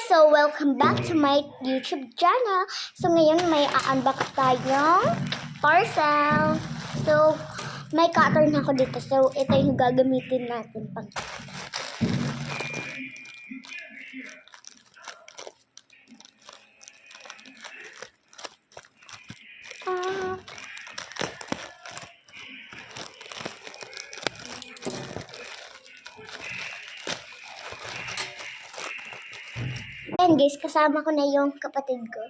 So, welcome back to my YouTube channel. So, ngayon may a-unbox tayong parcel. So, may cutter na ako dito. So, ito yung gagamitin natin pag Ayan guys, kasama ko na yung kapatid ko.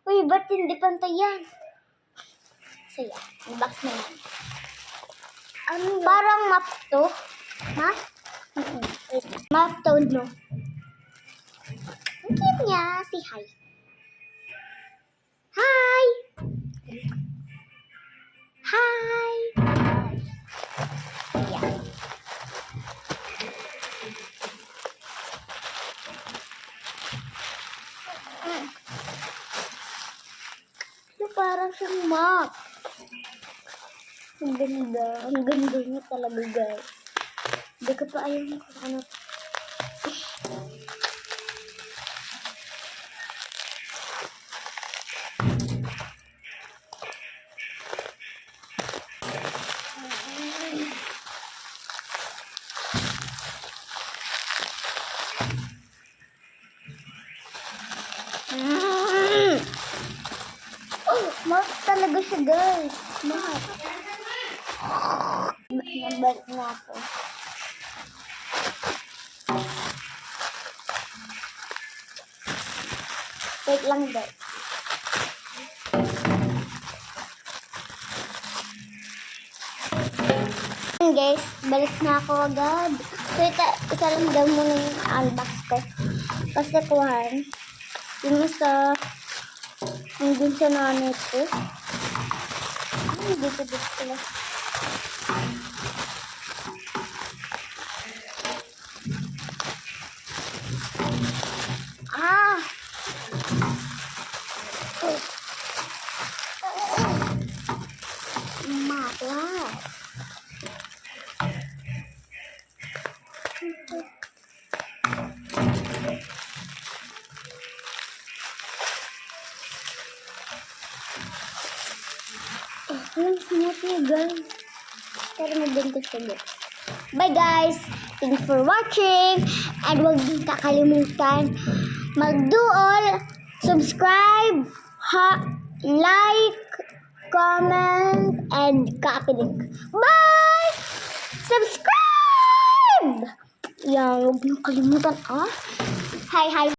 Uy, ba't hindi pantay yan? So yan, unbox na yan. Parang map to. Map? Map to, no? Ang cute niya. Say hi. Hi! Hi! Ayan. Parang siyang map. Ang ganda. Ang ganda niya talaga, guys. Hindi ko pa ayaw kung ano. Map talaga siya, guys. Map. Nabalik na ako. Wait lang, guys. Guys, balik na ako agad. So, ito lang daw muna yung unbox ko. Kasi kuhan. Yung sa nandun sa nanay ko. Ay, dito pala. Matla. Ang smooth niya, guys. Pero maganda siya, guys. Bye, guys. Thanks for watching. And huwag din kakalimutan mag-do-all, subscribe, like, comment, and copy link. Bye! Subscribe! Yan, huwag niyong kalimutan, ah. Hi.